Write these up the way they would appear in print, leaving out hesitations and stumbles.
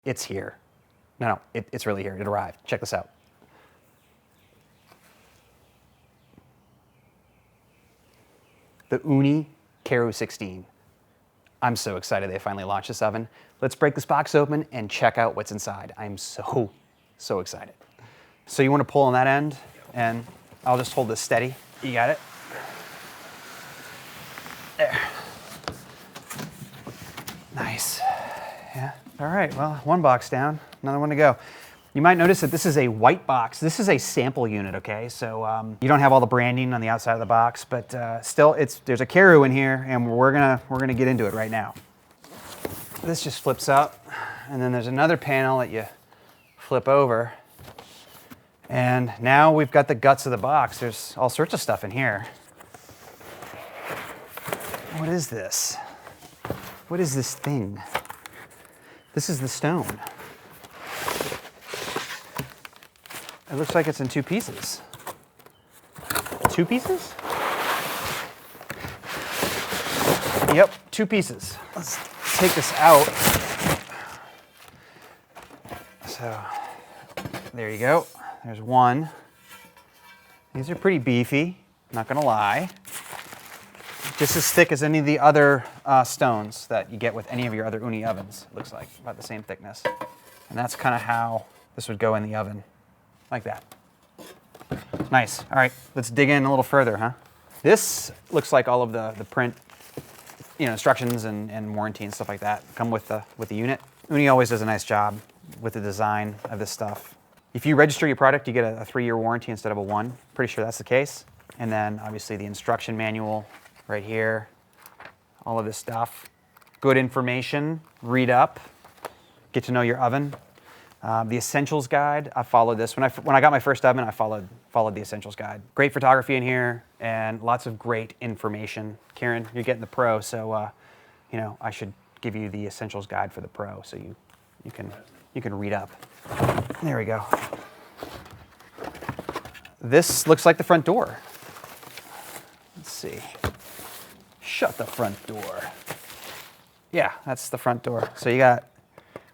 It's here. No, it's really here. It arrived. Check this out. The Ooni Karu 16. I'm so excited they finally launched this oven. Let's break this box open and check out what's inside. I'm so excited. So you want to pull on that end, and I'll just hold this steady. You got it? There. Nice. Yeah. All right, well, one box down, another one to go. You might notice that this is a white box. This is a sample unit, okay? So you don't have all the branding on the outside of the box, but still, there's a Karu in here, and we're gonna get into it right now. This just flips up, and then there's another panel that you flip over, and now we've got the guts of the box. There's all sorts of stuff in here. What is this? What is this thing? This is the stone. It looks like it's in two pieces. Two pieces? Yep, two pieces. Let's take this out. So, there you go. There's one. These are pretty beefy, not gonna lie. Just as thick as any of the other stones that you get with any of your other Ooni ovens. It looks like about the same thickness. And that's kind of how this would go in the oven, like that. Nice. All right, let's dig in a little further, huh? This looks like all of the print, instructions and warranty and stuff like that come with the unit. Ooni always does a nice job with the design of this stuff. If you register your product, you get a 3-year warranty instead of a 1. Pretty sure that's the case. And then obviously the instruction manual right here, all of this stuff. Good information, read up, get to know your oven. The essentials guide, I followed this. When I got my first oven, I followed the essentials guide. Great photography in here and lots of great information. Karen, you're getting the Pro, so I should give you the essentials guide for the Pro so you can read up. There we go. This looks like the front door. Let's see. Shut the front door. Yeah, that's the front door. So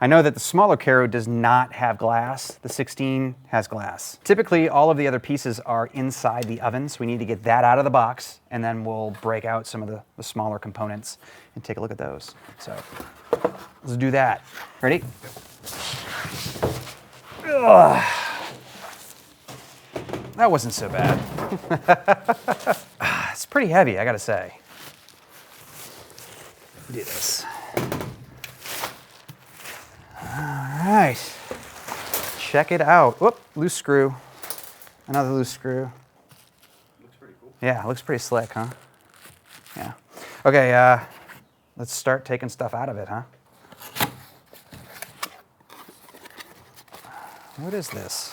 I know that the smaller Karu does not have glass. The 16 has glass. Typically, all of the other pieces are inside the oven, so we need to get that out of the box, and then we'll break out some of the smaller components and take a look at those. So let's do that. Ready? Ugh. That wasn't so bad. It's pretty heavy, I gotta say. Do this. All right, check it out. Whoop, loose screw. Another loose screw. Looks pretty cool. Yeah, looks pretty slick, huh? Yeah. Okay, let's start taking stuff out of it, huh? What is this?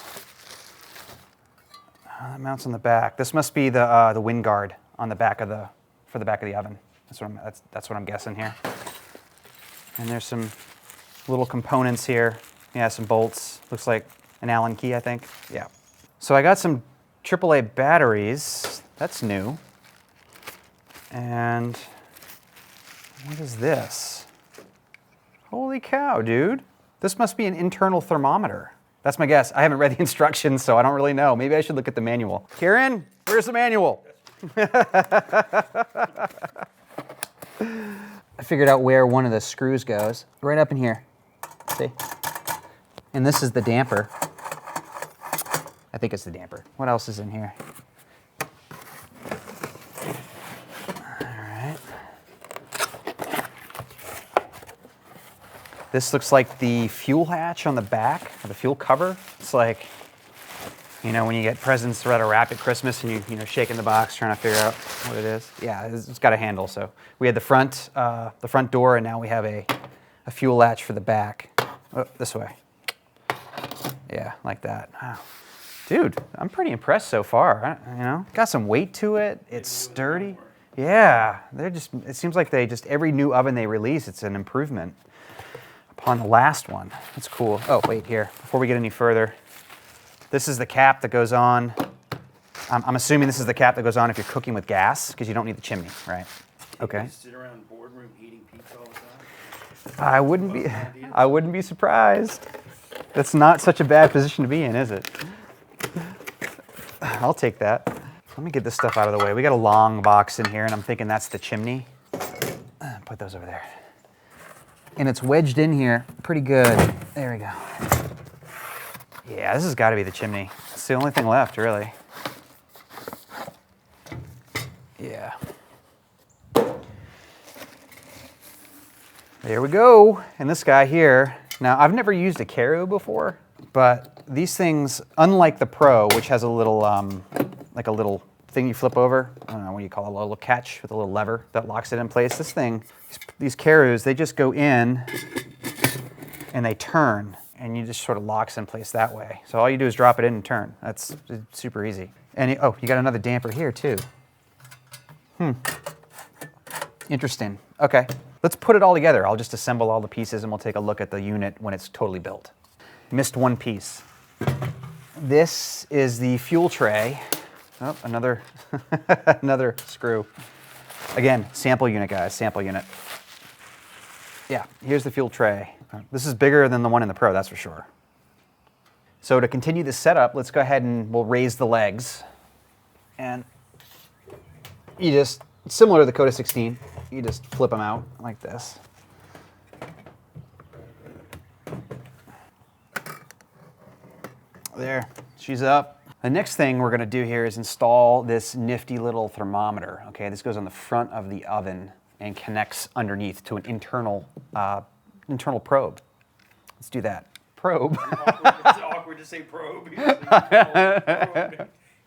That mounts on the back. This must be the wind guard on the back for the back of the oven. That's what I'm guessing here. And there's some little components here. Yeah, some bolts. Looks like an Allen key, I think. Yeah. So I got some AAA batteries. That's new. And what is this? Holy cow, dude. This must be an internal thermometer. That's my guess. I haven't read the instructions, so I don't really know. Maybe I should look at the manual. Karen, where's the manual? I figured out where one of the screws goes. Right up in here. See? And this is the damper. I think it's the damper. What else is in here? All right. This looks like the fuel hatch on the back, or the fuel cover. It's like, when you get presents throughout a wrap at Christmas and you shaking the box trying to figure out what it is. Yeah, it's got a handle. So we had the front door, and now we have a fuel latch for the back. Oh, this way. Yeah, like that. Wow. Dude, I'm pretty impressed so far. Got some weight to it. It's sturdy. Yeah, it seems like every new oven they release, it's an improvement upon the last one. That's cool. Oh, wait, here, before we get any further, this is the cap that goes on. I'm assuming this is the cap that goes on if you're cooking with gas, because you don't need the chimney, right? Okay. You sit around boardroom eating pizza all the time? I wouldn't be surprised. That's not such a bad position to be in, is it? I'll take that. Let me get this stuff out of the way. We got a long box in here, and I'm thinking that's the chimney. Put those over there. And it's wedged in here pretty good. There we go. Yeah, this has got to be the chimney. It's the only thing left, really. Yeah. There we go. And this guy here. Now, I've never used a Karu before, but these things, unlike the Pro, which has a little, like a little thing you flip over, I don't know what you call it, a little catch with a little lever that locks it in place. This thing, these Karus, they just go in and they turn, and you just sort of locks in place that way. So all you do is drop it in and turn. That's super easy. And oh, you got another damper here too. Interesting. Okay, let's put it all together. I'll just assemble all the pieces and we'll take a look at the unit when it's totally built. Missed one piece. This is the fuel tray. Oh, another, another screw. Again, sample unit, guys, sample unit. Yeah, here's the fuel tray. This is bigger than the one in the Pro, that's for sure. So to continue this setup, let's go ahead and we'll raise the legs. And you just, similar to the Koda 16, you just flip them out like this. There, she's up. The next thing we're gonna do here is install this nifty little thermometer. Okay, this goes on the front of the oven and connects underneath to an internal probe. Let's do that. Probe. It's awkward to say probe.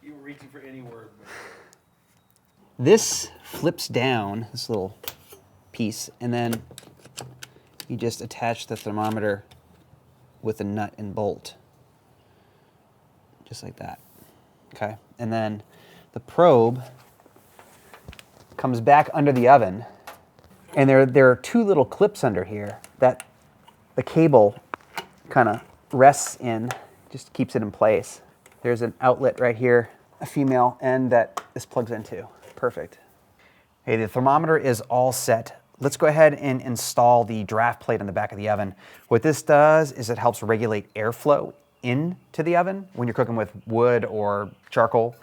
You were reaching for any word. This flips down, this little piece, and then you just attach the thermometer with a nut and bolt. Just like that. Okay, and then the probe comes back under the oven, and there are two little clips under here that the cable kind of rests in, just keeps it in place. There's an outlet right here, a female end that this plugs into. Perfect. Hey, the thermometer is all set. Let's go ahead and install the draft plate on the back of the oven. What this does is it helps regulate airflow into the oven when you're cooking with wood or charcoal,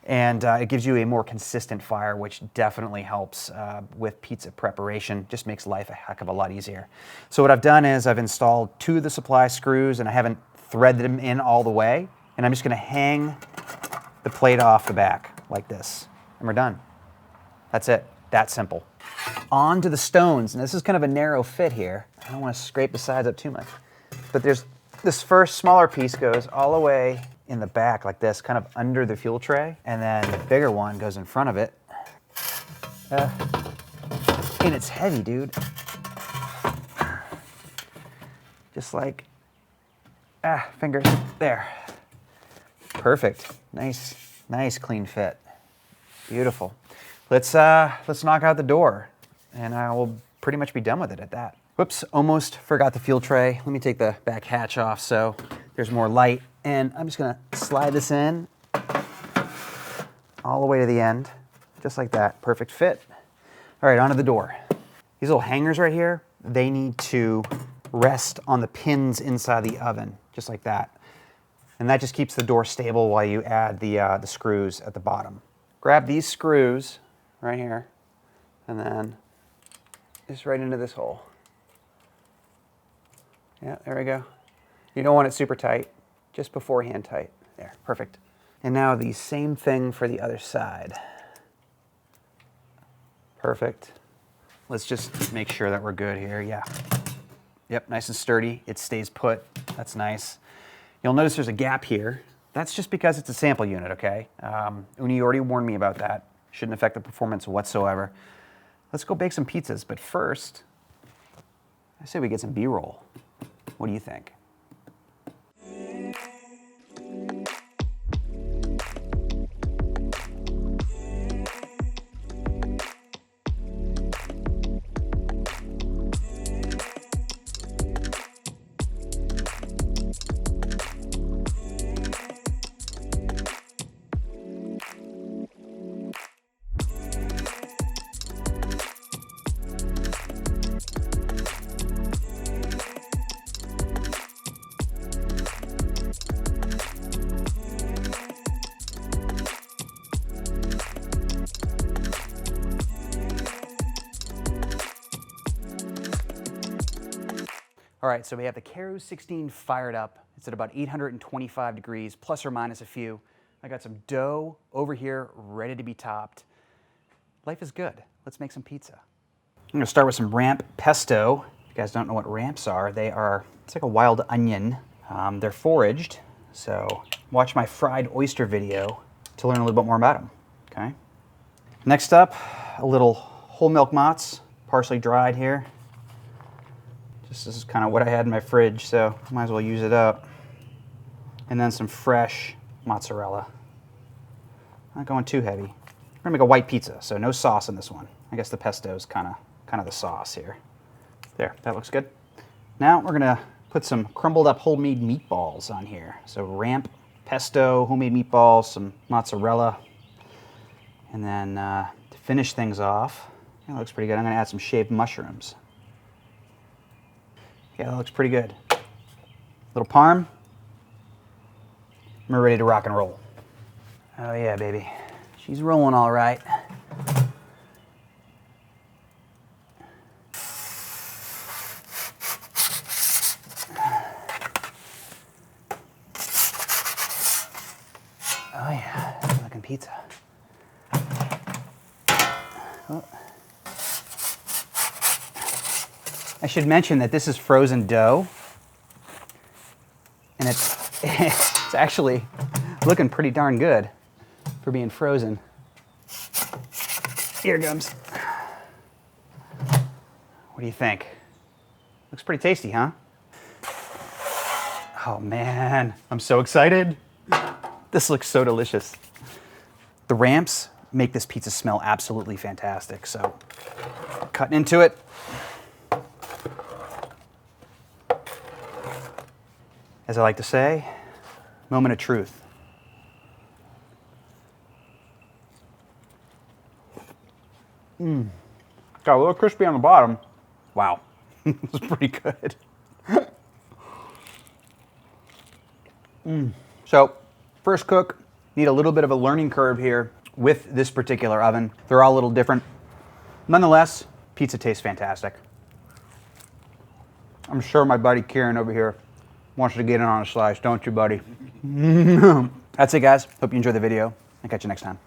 and it gives you a more consistent fire, which definitely helps with pizza preparation. Just makes life a heck of a lot easier. So what I've done is I've installed two of the supply screws, and I haven't threaded them in all the way, and I'm just gonna hang the plate off the back like this, and we're done. That's it, that simple. On to the stones, and this is kind of a narrow fit here. I don't want to scrape the sides up too much, but there's this first smaller piece goes all the way in the back like this, kind of under the fuel tray, and then the bigger one goes in front of it. And it's heavy, dude. Just like, fingers, there. Perfect, nice clean fit. Beautiful. Let's knock out the door, and I will pretty much be done with it at that. Whoops, almost forgot the fuel tray. Let me take the back hatch off so there's more light. And I'm just gonna slide this in all the way to the end, just like that, perfect fit. All right, onto the door. These little hangers right here, they need to rest on the pins inside the oven, just like that. And that just keeps the door stable while you add the screws at the bottom. Grab these screws right here, and then just right into this hole. Yeah, there we go. You don't want it super tight, just beforehand tight. There, perfect. And now the same thing for the other side. Perfect. Let's just make sure that we're good here, yeah. Yep, nice and sturdy, it stays put, that's nice. You'll notice there's a gap here. That's just because it's a sample unit, okay? Ooni already warned me about that. Shouldn't affect the performance whatsoever. Let's go bake some pizzas, but first, I say we get some B-roll. What do you think? All right, so we have the Karu 16 fired up. It's at about 825 degrees, plus or minus a few. I got some dough over here ready to be topped. Life is good. Let's make some pizza. I'm gonna start with some ramp pesto. If you guys don't know what ramps are, it's like a wild onion. They're foraged, so watch my fried oyster video to learn a little bit more about them, okay? Next up, a little whole milk mozz, partially dried here. This is kind of what I had in my fridge, so might as well use it up. And then some fresh mozzarella. Not going too heavy. We're gonna make a white pizza, so no sauce in this one. I guess the pesto is kind of the sauce here. There, that looks good. Now we're gonna put some crumbled up homemade meatballs on here. So ramp, pesto, homemade meatballs, some mozzarella. And then to finish things off, that looks pretty good. I'm gonna add some shaved mushrooms. Yeah, that looks pretty good. Little parm. We're ready to rock and roll. Oh yeah, baby. She's rolling all right. Oh yeah, that's looking pizza. Oh. I should mention that this is frozen dough, and it's actually looking pretty darn good for being frozen. Here it comes. What do you think? Looks pretty tasty, huh? Oh man, I'm so excited. This looks so delicious. The ramps make this pizza smell absolutely fantastic, so cutting into it. As I like to say, moment of truth. Got a little crispy on the bottom. Wow, it's pretty good. So, first cook, need a little bit of a learning curve here with this particular oven. They're all a little different. Nonetheless, pizza tastes fantastic. I'm sure my buddy Kieran over here wants to get in on a slice, don't you, buddy? That's it, guys. Hope you enjoyed the video. I'll catch you next time.